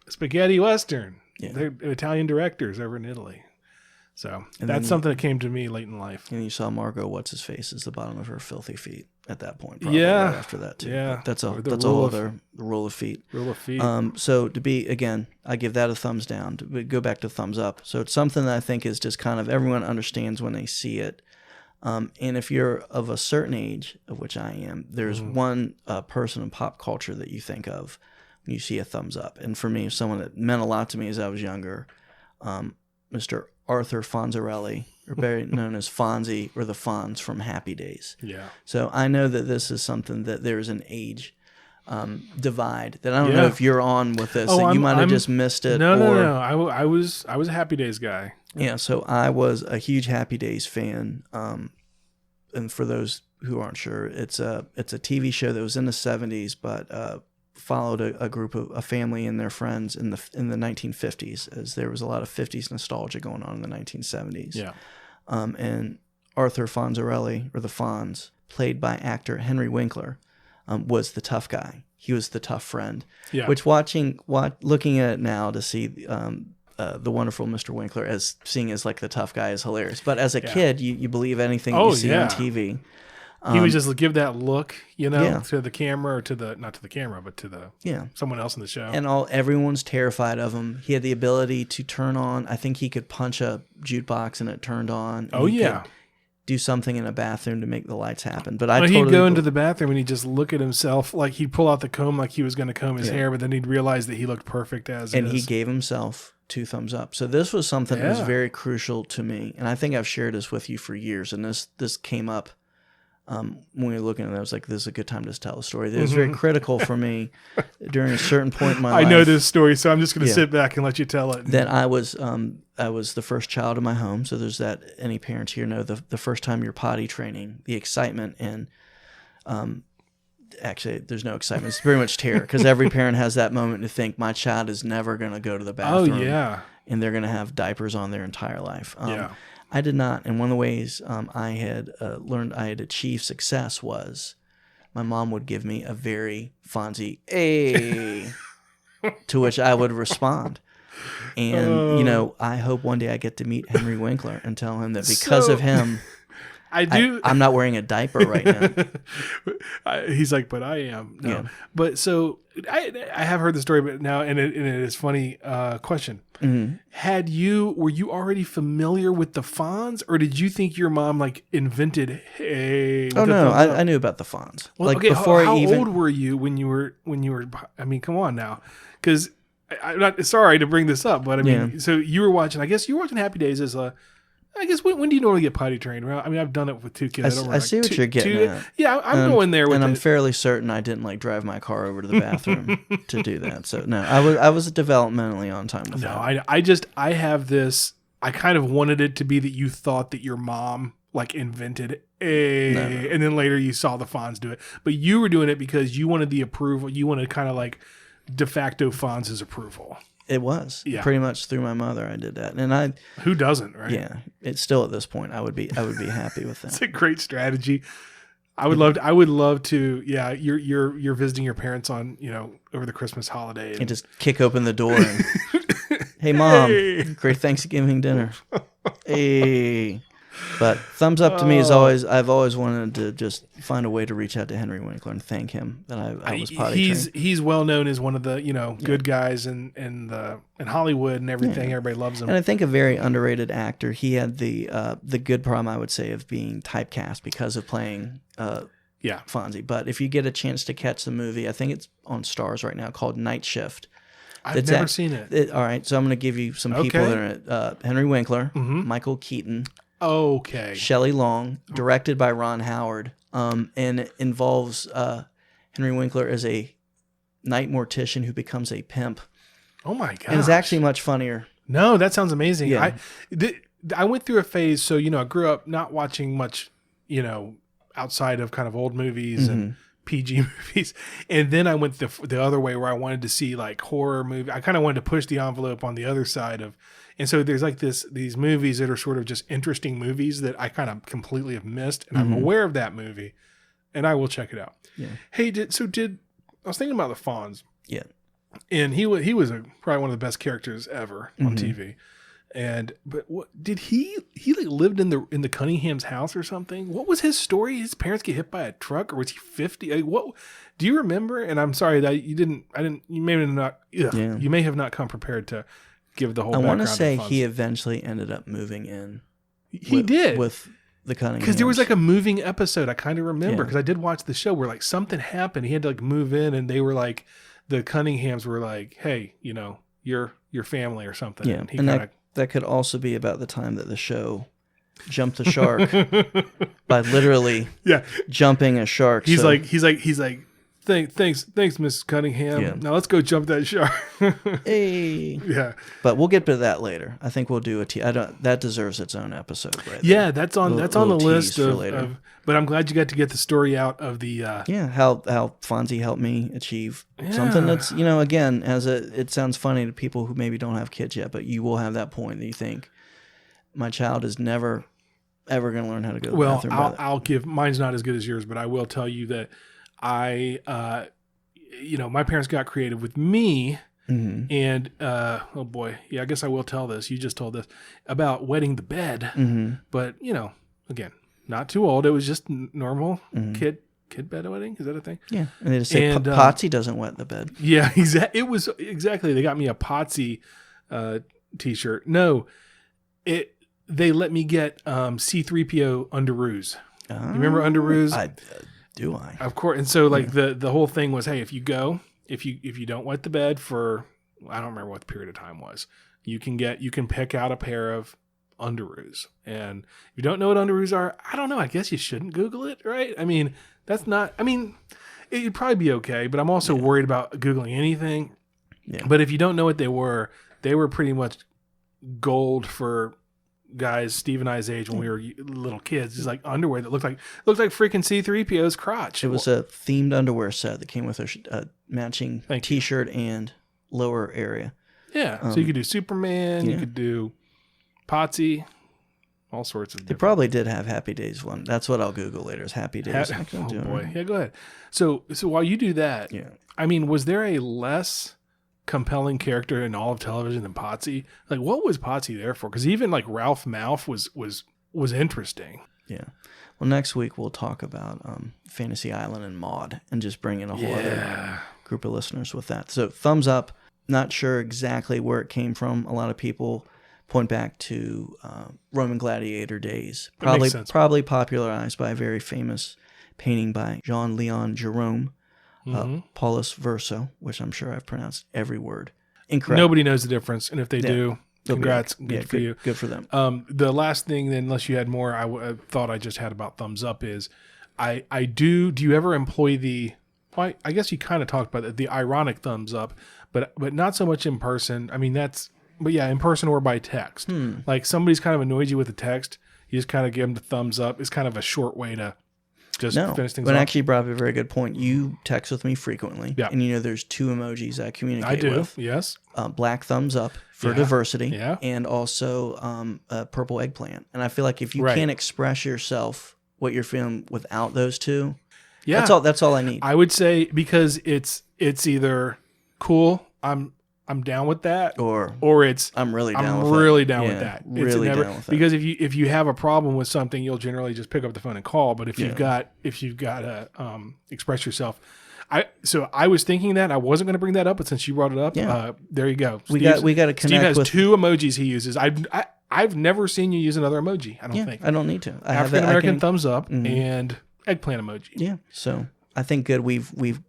Speaker 3: spaghetti Western. Yeah. They're Italian directors over in Italy. So that's something that came to me late in life.
Speaker 2: And you saw Margot What's-His-Face as the bottom of her filthy feet at that point. Probably right after that too. Yeah. But that's a whole other rule of feet.
Speaker 3: Rule of feet.
Speaker 2: So to be, again, I give that a thumbs down. To go back to thumbs up. So it's something that I think is just kind of everyone understands when they see it. And if you're of a certain age, of which I am, there's one person in pop culture that you think of when you see a thumbs up. And for me, someone that meant a lot to me as I was younger, Mr. Arthur Fonzarelli, or better known as Fonzie or the Fonz from Happy Days. Yeah. So I know that this is something that there's an age divide that I don't know if you're on with this. That you might have just missed it.
Speaker 3: No. I was a Happy Days guy.
Speaker 2: Yeah. So I was a huge Happy Days fan. And for those who aren't sure, it's a TV show that was in the 70s, but followed a group of a family and their friends in the 1950s, as there was a lot of 50s nostalgia going on in the 1970s. Yeah. And Arthur Fonzarelli, or the Fonz, played by actor Henry Winkler, was the tough guy. He was the tough friend. Yeah. Which looking at it now to see the wonderful Mr. Winkler as like the tough guy is hilarious. But as a kid, you believe anything you see on TV.
Speaker 3: He would just give that look, to the camera, or not to the camera, but to someone else in the show.
Speaker 2: And everyone's terrified of him. He had the ability to turn on. I think he could punch a jukebox and it turned on.
Speaker 3: Oh yeah.
Speaker 2: Do something in a bathroom to make the lights happen. But
Speaker 3: he'd go into the bathroom and he'd just look at himself, like he'd pull out the comb like he was going to comb his hair, but then he'd realize that he looked perfect as is.
Speaker 2: And he gave himself 2 thumbs up. So this was something that was very crucial to me, and I think I've shared this with you for years. And this came up. When we were looking at it, I was like, this is a good time to tell a story. It was very critical for me during a certain point in my life.
Speaker 3: I know this story, so I'm just going to sit back and let you tell it.
Speaker 2: That I was the first child in my home. So there's that. Any parents here know the first time you're potty training, the excitement, and actually there's no excitement. It's very much terror, because every parent has that moment to think, my child is never going to go to the bathroom.
Speaker 3: Oh, yeah.
Speaker 2: And they're going to have diapers on their entire life. I did not. And one of the ways I had learned I had achieved success was my mom would give me a very Fonzie, "Ayy," to which I would respond. And, I hope one day I get to meet Henry Winkler and tell him that because of him, I'm not wearing a diaper right now.
Speaker 3: He's like, but I am. No. Yeah. But so I have heard the story, but now, and it is funny. Question: were you already familiar with the Fonz, or did you think your mom invented? Hey,
Speaker 2: oh no, I knew about the Fonz.
Speaker 3: Well, before how old were you when you were? I mean, come on now, because I'm not sorry to bring this up, but I mean, so you were watching. I guess you were watching Happy Days as a. I guess when do you normally get potty trained? Well, I mean, I've done it with 2 kids.
Speaker 2: I see what you're getting at.
Speaker 3: Yeah, I'm going there with it.
Speaker 2: And I'm fairly certain I didn't drive my car over to the bathroom to do that. So no, I was developmentally on time with that.
Speaker 3: No, I have this. I kind of wanted it to be that you thought that your mom invented and then later you saw the Fonz do it, but you were doing it because you wanted the approval. You wanted kind of de facto Fonz's approval.
Speaker 2: It was pretty much through my mother. I did that, and
Speaker 3: who doesn't, right?
Speaker 2: Yeah, it's still at this point. I would be happy with that.
Speaker 3: It's a great strategy. I would love to. Yeah, you're visiting your parents on over the Christmas holiday
Speaker 2: and just kick open the door and hey mom, great Thanksgiving dinner. Hey. But thumbs up to me is always. I've always wanted to just find a way to reach out to Henry Winkler and thank him that I was potty trained.
Speaker 3: He's well known as one of the good guys in Hollywood and everything. Everybody loves him.
Speaker 2: And I think a very underrated actor. He had the good problem, I would say, of being typecast because of playing Fonzie. But if you get a chance to catch the movie, I think it's on Stars right now, called Night Shift.
Speaker 3: I've never seen it.
Speaker 2: All right, so I'm going to give you some people that are in it. Henry Winkler, Michael Keaton.
Speaker 3: Okay.
Speaker 2: Shelley Long, directed by Ron Howard, and it involves Henry Winkler as a night mortician who becomes a pimp.
Speaker 3: Oh my god!
Speaker 2: And it's actually much funnier.
Speaker 3: No, that sounds amazing.
Speaker 2: Yeah.
Speaker 3: I went through a phase, so I grew up not watching much, outside of kind of old movies and PG movies, and then I went the other way where I wanted to see like horror movie. I kind of wanted to push the envelope on the other side of. And so there's like these movies that are sort of just interesting movies that I kind of completely have missed, and I'm aware of that movie, and I will check it out. Yeah. Hey, I was thinking about the Fonz.
Speaker 2: Yeah.
Speaker 3: And he was probably one of the best characters ever on TV. But what did he like lived in the Cunningham's house or something? What was his story? His parents get hit by a truck, or was he 50? Like, what do you remember? And I'm sorry that you may have not come prepared to give the whole background.
Speaker 2: I want to say he eventually ended up moving in.
Speaker 3: He did
Speaker 2: with the Cunninghams.
Speaker 3: Because there was like a moving episode. I kind of remember because I did watch the show where like something happened. He had to like move in, and they were like, the Cunninghams were like, "Hey, your family or something."
Speaker 2: Yeah, and that could also be about the time that the show jumped the shark by literally jumping a shark.
Speaker 3: He's like. Thanks, Mrs. Cunningham. Yeah. Now let's go jump that shark.
Speaker 2: Hey.
Speaker 3: Yeah.
Speaker 2: But we'll get to that later. I think we'll do that deserves its own episode, right?
Speaker 3: Yeah, that's on the list of later. But I'm glad you got to get the story out of the
Speaker 2: how Fonzie helped me achieve something that's, again, it sounds funny to people who maybe don't have kids yet, but you will have that point that you think my child is never ever going to learn how to go to the bathroom.
Speaker 3: I'll give mine's not as good as yours, but I will tell you that my parents got creative with me, and oh boy, I guess I will tell this. You just told this about wetting the bed, but again, not too old. It was just normal kid bed wetting. Is that a thing?
Speaker 2: Yeah, and they just say Potsy doesn't wet the bed.
Speaker 3: Yeah, exactly. It was exactly. They got me a Potsy t-shirt. No, they let me get C-3PO underoos. You remember underoos?
Speaker 2: Do I?
Speaker 3: Of course. And so like the whole thing was, hey, if you don't wet the bed for, I don't remember what the period of time was, you can pick out a pair of underoos. And if you don't know what underoos are, I don't know. I guess you shouldn't Google it, right? I mean, it'd probably be okay, but I'm also worried about Googling anything. Yeah. But if you don't know what they were pretty much gold for guys Steve and I's age when we were little kids. It's like underwear that looked like freaking C-3PO's crotch.
Speaker 2: It was a themed underwear set that came with a matching t-shirt and lower area.
Speaker 3: Yeah, so you could do Superman, you could do Potsy, all sorts of.
Speaker 2: They probably did have Happy Days one. That's what I'll Google later. Is Happy Days?
Speaker 3: Oh boy, yeah, go ahead. So while you do that, I mean, was there a less compelling character in all of television than Potsy? Like, what was Potsy there for? Because even like Ralph Malph was interesting.
Speaker 2: Yeah. Well, next week we'll talk about Fantasy Island and Maude, and just bring in a whole other group of listeners with that. So thumbs up. Not sure exactly where it came from. A lot of people point back to Roman gladiator days. Probably popularized by a very famous painting by Jean-Leon Jerome. Paulus Verso, which I'm sure I've pronounced every word incorrect.
Speaker 3: Nobody knows the difference, and if they do, congrats, good for you.
Speaker 2: Good for them.
Speaker 3: The last thing, then, unless you had more, I thought I just had about thumbs up is, I do. Do you ever employ the? Well, I guess you kind of talked about it, the ironic thumbs up, but not so much in person. I mean, in person or by text. Like somebody's kind of annoyed you with a text, you just kind of give them the thumbs up. It's kind of a short way to. Just
Speaker 2: No,
Speaker 3: finish things
Speaker 2: but
Speaker 3: off.
Speaker 2: actually you brought up a very good point. You text with me frequently.
Speaker 3: Yeah.
Speaker 2: And there's 2 emojis I communicate
Speaker 3: I do,
Speaker 2: with.
Speaker 3: yes.
Speaker 2: Black thumbs up for
Speaker 3: Yeah.
Speaker 2: diversity.
Speaker 3: Yeah.
Speaker 2: And also a purple eggplant. And I feel like if you
Speaker 3: Right.
Speaker 2: can't express yourself, what you're feeling without those 2,
Speaker 3: Yeah.
Speaker 2: that's all I need.
Speaker 3: I would say because it's either cool, I'm down with that, or it's
Speaker 2: I'm really down with
Speaker 3: with that. It's
Speaker 2: Really down with that.
Speaker 3: Because if you have a problem with something, you'll generally just pick up the phone and call. But if you've got to express yourself, I was thinking that I wasn't going to bring that up, but since you brought it up, there you go.
Speaker 2: We got to connect.
Speaker 3: Steve has
Speaker 2: with
Speaker 3: 2 emojis he uses. I've never seen you use another emoji. I don't think.
Speaker 2: I don't need to.
Speaker 3: African American thumbs up and eggplant emoji.
Speaker 2: Yeah. So I think good. We've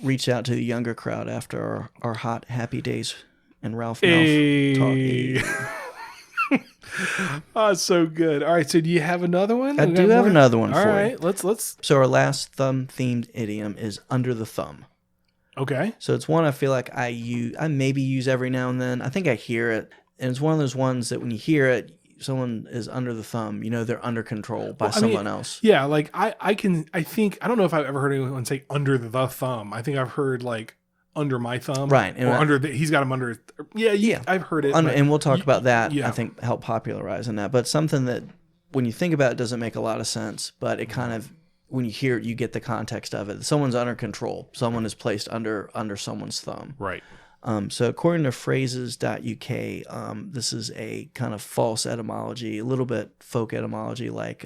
Speaker 2: reached out to the younger crowd after our hot happy days and Ralph
Speaker 3: Hey. Oh, so good. All right. So do you have another one?
Speaker 2: I do have another one for you.
Speaker 3: All right. Let's.
Speaker 2: So our last thumb themed idiom is under the thumb.
Speaker 3: Okay.
Speaker 2: So it's one I feel like I maybe use every now and then. I think I hear it, and it's one of those ones that when you hear it, someone is under the thumb. They're under control by someone else.
Speaker 3: Yeah, like I think I don't know if I've ever heard anyone say under the thumb. I think I've heard like under my thumb,
Speaker 2: right?
Speaker 3: Or he's got him under. Yeah. I've heard it,
Speaker 2: and we'll talk about that. Yeah. I think help popularizing that, but something that when you think about it doesn't make a lot of sense, but it kind of when you hear it, you get the context of it. Someone's under control. Someone is placed under someone's thumb.
Speaker 3: Right.
Speaker 2: So according to phrases.uk, this is a kind of false etymology, a little bit folk etymology like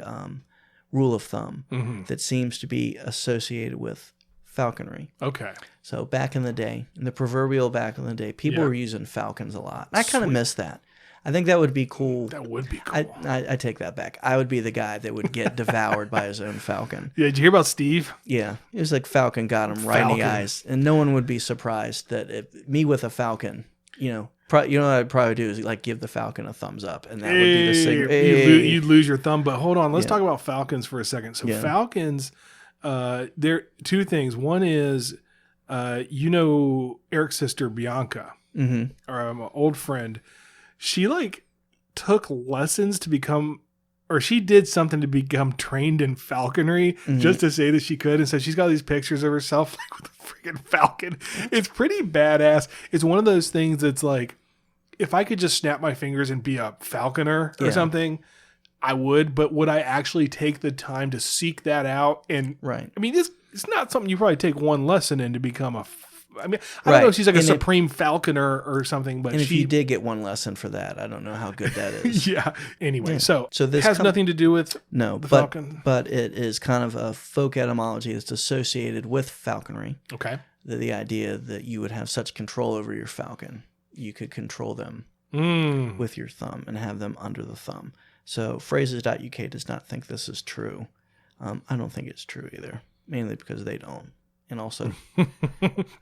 Speaker 2: rule of thumb that seems to be associated with falconry.
Speaker 3: Okay.
Speaker 2: So back in the day, in the proverbial back in the day, people were using falcons a lot. I kind of miss that. I think that would be cool.
Speaker 3: That would be cool.
Speaker 2: I take that back. I would be the guy that would get devoured by his own falcon.
Speaker 3: Yeah, did you hear about Steve?
Speaker 2: Yeah. It was like falcon got him right in the eyes. And no one would be surprised that me with a falcon, what I'd probably do is like give the falcon a thumbs up. And that would be the signal.
Speaker 3: You'd lose your thumb. But hold on. Let's talk about falcons for a second. So falcons, there are 2 things. One is, Eric's sister, Bianca, or an old friend. She took lessons to become, or she did something to become trained in falconry just to say that she could. And so she's got these pictures of herself with a freaking falcon. It's pretty badass. It's one of those things that's like, if I could just snap my fingers and be a falconer or something, I would. But would I actually take the time to seek that out? And
Speaker 2: right.
Speaker 3: I mean, it's not something you probably take one lesson in to become a I don't know if she's like a supreme falconer or something, but
Speaker 2: if you did get one lesson for that, I don't know how good that is.
Speaker 3: Anyway, so
Speaker 2: this
Speaker 3: has nothing to do with the falcon.
Speaker 2: But it is kind of a folk etymology that's associated with falconry.
Speaker 3: Okay.
Speaker 2: The idea that you would have such control over your falcon, you could control them with your thumb and have them under the thumb. So phrases.uk does not think this is true. I don't think it's true either, mainly because they don't. And also,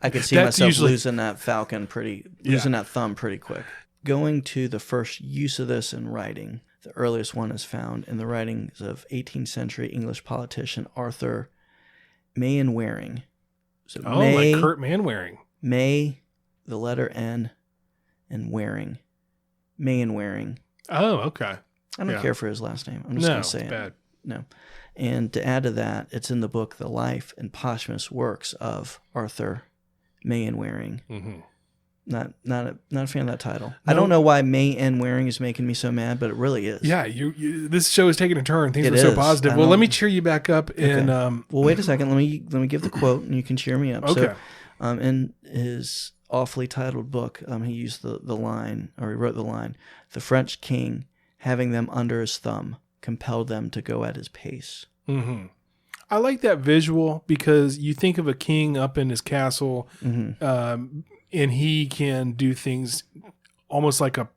Speaker 2: I could see myself losing that thumb pretty quick. Going to the first use of this in writing, the earliest one is found in the writings of 18th century English politician Arthur Mainwaring. So
Speaker 3: like Kurt Manwaring.
Speaker 2: May, the letter N, and Waring. Mainwaring.
Speaker 3: Oh, okay.
Speaker 2: I don't care for his last name. I'm just going to say it.
Speaker 3: Bad.
Speaker 2: No. And to add to that, it's in the book The Life and Posthumous Works of Arthur Mainwaring. Not a fan of that title. No. I don't know why Mainwaring is making me so mad, but it really is.
Speaker 3: Yeah, this show is taking a turn. Things are so positive. Well, let me cheer you back up. And
Speaker 2: well, wait a second. Let me give the quote, and you can cheer me up.
Speaker 3: Okay.
Speaker 2: So, in his awfully titled book, he used the line, or he wrote the line: "The French king, having them under his thumb, compelled them to go at his pace."
Speaker 3: I like that visual because you think of a king up in his castle, and he can do things almost like a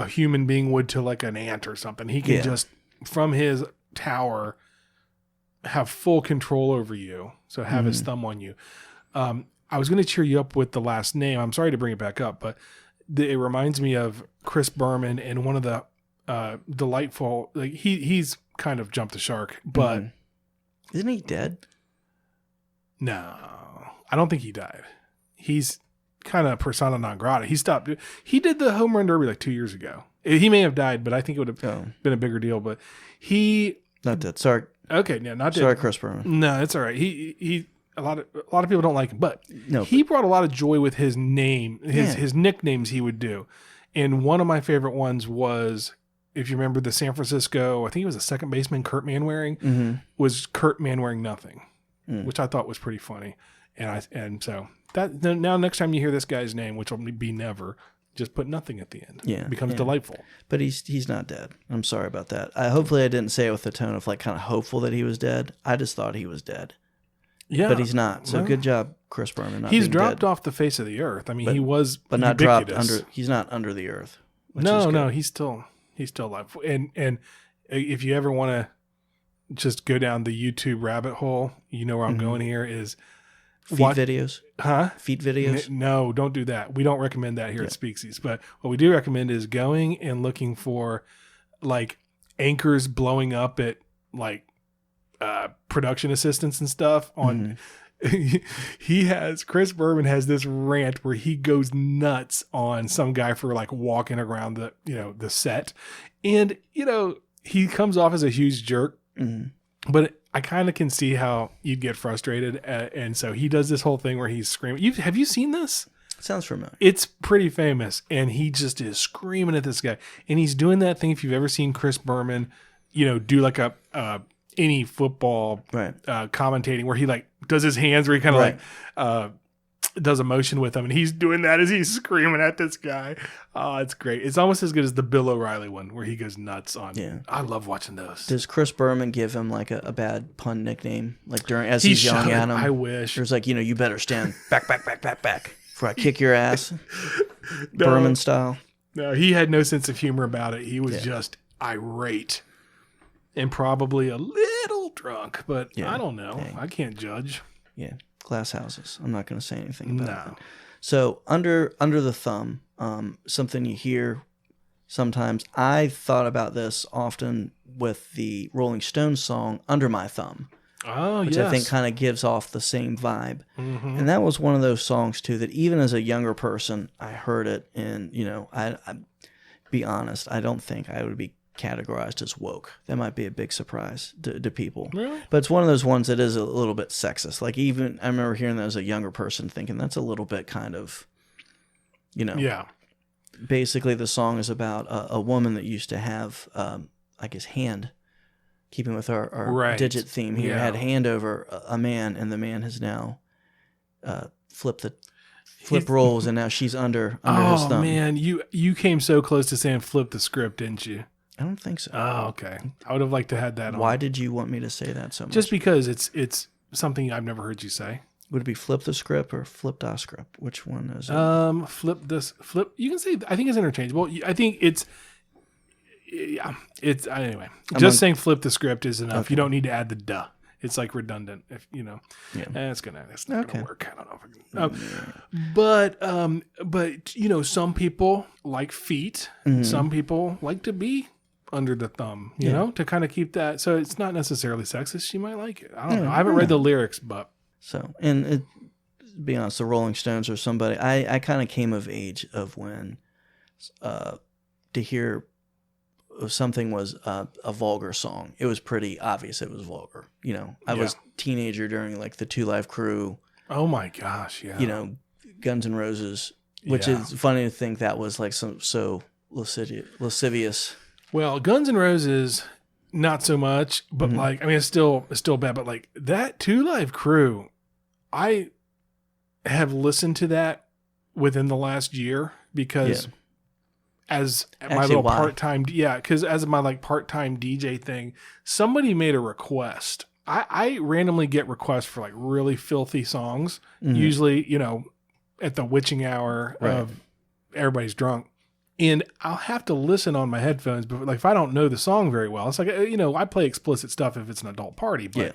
Speaker 3: human being would to like an ant or something. He can just, from his tower, have full control over you. So have his thumb on you. I was going to cheer you up with the last name. I'm sorry to bring it back up, but it reminds me of Chris Berman and one of the delightful, like he's kind of jumped the shark, but
Speaker 2: isn't he dead?
Speaker 3: No, I don't think he died. He's kind of persona non grata. He stopped. He did the home run derby like 2 years ago. He may have died, but I think it would have been a bigger deal. But he
Speaker 2: not dead. Sorry,
Speaker 3: Okay, no, not
Speaker 2: Sorry, Chris Berman.
Speaker 3: No, it's all right. He a lot of people don't like him, but
Speaker 2: No,
Speaker 3: he brought a lot of joy with his name, his nicknames he would do. And one of my favorite ones was, if you remember the San Francisco, I think he was a second baseman, Kurt Manwaring, was Kurt Manwaring nothing, which I thought was pretty funny. And so that now next time you hear this guy's name, which will be never, just put nothing at the end.
Speaker 2: Yeah,
Speaker 3: it becomes delightful.
Speaker 2: But he's not dead. I'm sorry about that. Hopefully I didn't say it with the tone of like kind of hopeful that he was dead. I just thought he was dead. Yeah, but he's not. So good job, Chris Berman.
Speaker 3: He's dropped off the face of the earth. I mean, he was,
Speaker 2: but not dropped under. He's not under the earth.
Speaker 3: No, he's still alive. And if you ever want to just go down the YouTube rabbit hole, you know where I'm going here is
Speaker 2: feet videos.
Speaker 3: Huh?
Speaker 2: Feet videos?
Speaker 3: No, don't do that. We don't recommend that here at Speakcies. But what we do recommend is going and looking for like anchors blowing up at like production assistants and stuff on Chris Berman has this rant where he goes nuts on some guy for like walking around the set, and he comes off as a huge jerk, but I kind of can see how you'd get frustrated, and so he does this whole thing where he's screaming. Have you seen this?
Speaker 2: Sounds familiar.
Speaker 3: It's pretty famous, and he just is screaming at this guy, and he's doing that thing. If you've ever seen Chris Berman, do like a any football commentating where he like does his hands where he kind of like does a motion with him, and he's doing that as he's screaming at this guy. Oh, it's great. It's almost as good as the Bill O'Reilly one where he goes nuts on. Yeah, I love watching those.
Speaker 2: Does Chris Berman give him like a bad pun nickname, like during as he's yelling at him?
Speaker 3: I wish.
Speaker 2: There's like you better stand back before I kick your ass, Berman style.
Speaker 3: No, he had no sense of humor about it. He was just irate. And probably a little drunk, but I don't know. Dang. I can't judge.
Speaker 2: Yeah, glass houses. I'm not going to say anything about it. So under the thumb, something you hear sometimes. I thought about this often with the Rolling Stones song "Under My Thumb," which I think kind of gives off the same vibe. And that was one of those songs too that even as a younger person, I heard it, and I be honest, I don't think I would be categorized as woke. That might be a big surprise to people.
Speaker 3: Really?
Speaker 2: But it's one of those ones that is a little bit sexist. Like even I remember hearing that as a younger person thinking that's a little bit kind of, basically the song is about a woman that used to have, I guess, hand, keeping with our digit theme here, had hand over a man, and the man has now flipped roles, and now she's under his thumb.
Speaker 3: Oh man, you came so close to saying flip the script, didn't you?
Speaker 2: I don't think so.
Speaker 3: Oh, okay. I would have liked to have that on.
Speaker 2: Why did you want me to say that so much?
Speaker 3: Just because it's something I've never heard you say.
Speaker 2: Would it be flip the script or flip the script? Which one is it?
Speaker 3: Flip. You can say, I think it's interchangeable. I think it's anyway. Saying flip the script is enough. Okay. You don't need to add the duh. It's like redundant. If it's not gonna work. I don't know if I can. But some people like feet. Some people like to be under the thumb, you know, to kind of keep that. So it's not necessarily sexist. She might like it. I don't know. I haven't read the lyrics, but.
Speaker 2: So, and to be honest, the Rolling Stones or somebody, I kind of came of age of when to hear something was a vulgar song. It was pretty obvious it was vulgar. I was teenager during like the 2 Live Crew.
Speaker 3: Oh my gosh, yeah.
Speaker 2: Guns N' Roses, which is funny to think that was like so lascivious.
Speaker 3: Well, Guns N' Roses, not so much, but it's still bad. But like that 2 Live Crew, I have listened to that within the last year because as my little part-time, because as my like part-time DJ thing, somebody made a request. I randomly get requests for like really filthy songs, usually, at the witching hour of everybody's drunk. And I'll have to listen on my headphones, but like if I don't know the song very well, it's like, I play explicit stuff if it's an adult party, but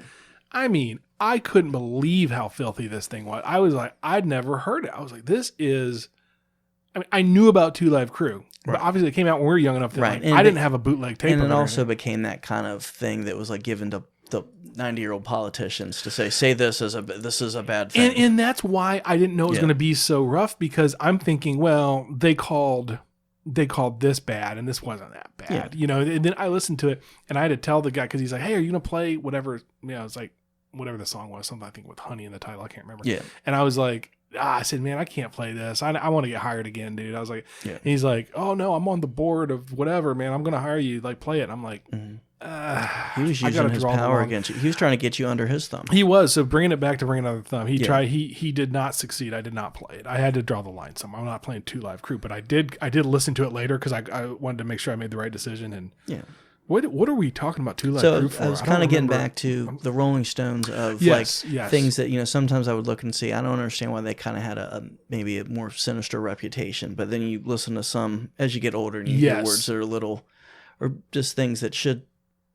Speaker 3: I mean, I couldn't believe how filthy this thing was. I was like, I'd never heard it. I was like, this is, I knew about 2 Live Crew, but obviously it came out when we were young enough that I didn't have a bootleg tape.
Speaker 2: And it also became that kind of thing that was like given to the 90-year-old politicians to say this is a bad thing.
Speaker 3: And that's why I didn't know it was going to be so rough, because I'm thinking, well, they called they called this bad and this wasn't that bad,
Speaker 2: Yeah.
Speaker 3: you know. And then I listened to it and I had to tell the guy, because he's like, hey, are you gonna play whatever? It's like whatever the song was, something I think with honey in the title, I can't remember.
Speaker 2: Yeah.
Speaker 3: And I was like, I said, man, I can't play this. I want to get hired again, dude. I was like,
Speaker 2: Yeah.
Speaker 3: and he's like, oh no, I'm on the board of whatever, man. I'm gonna hire you. Like, play it. And I'm like,
Speaker 2: he was using his power against you. He was trying to get you under his thumb.
Speaker 3: He was. So bringing it back to bringing another thumb, he tried. He did not succeed. I did not play it. I had to draw the line some. I'm not playing 2 Live Crew, but I did listen to it later because I wanted to make sure I made the right decision. And
Speaker 2: yeah.
Speaker 3: What are we talking about 2 Live Crew for?
Speaker 2: I was kind of getting back to the Rolling Stones of things that, you know, sometimes I would look and see, I don't understand why they kind of had maybe a more sinister reputation, but then you listen to some as you get older and you hear words that are little, or just things that should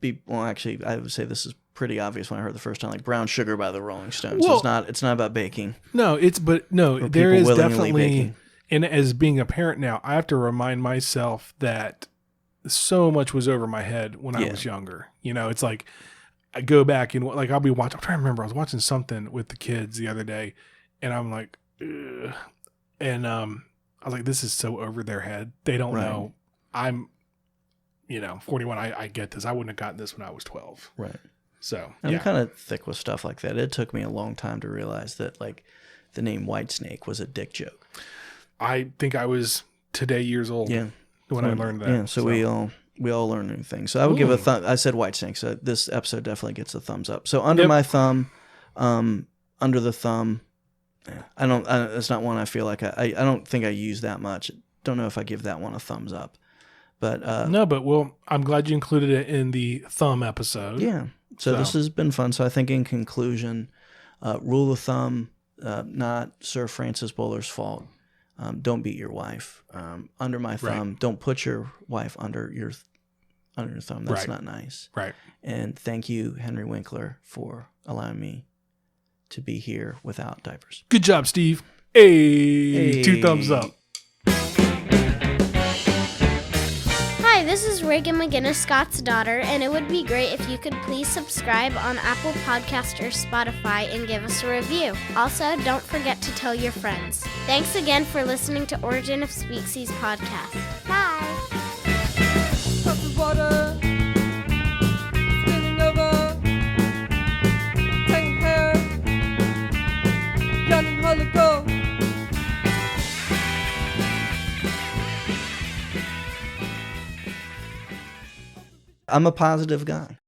Speaker 2: be, well, actually, I would say this is pretty obvious when I heard the first time, like Brown Sugar by the Rolling Stones. Well, it's not about baking.
Speaker 3: No, there is definitely baking. And as being a parent now, I have to remind myself that so much was over my head when I was younger. You know, it's like I go back and like I'll be watching. I'm trying to remember. I was watching something with the kids the other day, and I'm like, ugh. And I was like, this is so over their head. They don't know. I'm, 41. I get this. I wouldn't have gotten this when I was 12.
Speaker 2: Right.
Speaker 3: So
Speaker 2: I'm kind of thick with stuff like that. It took me a long time to realize that like the name Whitesnake was a dick joke.
Speaker 3: I think I was today years old. Yeah. When I learned that.
Speaker 2: Yeah, so we all learn new things. So I would give a thumb. I said Whitesnake, so this episode definitely gets a thumbs up. So under my thumb, under the thumb, it's not one I feel like I don't think I use that much. Don't know if I give that one a thumbs up. But
Speaker 3: I'm glad you included it in the thumb episode.
Speaker 2: Yeah. So this has been fun. So I think in conclusion, rule of thumb, not Sir Francis Bowler's fault. Don't beat your wife. Under my thumb. Don't put your wife under your thumb. That's not nice.
Speaker 3: Right.
Speaker 2: And thank you, Henry Winkler, for allowing me to be here without diapers.
Speaker 3: Good job, Steve. Hey. 2 thumbs up.
Speaker 1: Hi, this is Reagan McGinnis, Scott's daughter, and it would be great if you could please subscribe on Apple Podcast or Spotify and give us a review. Also, don't forget to tell your friends. Thanks again for listening to Origin of Speakcies podcast. Bye. Water, spinning over, taking hair, young Holy Ghost. I'm a positive guy.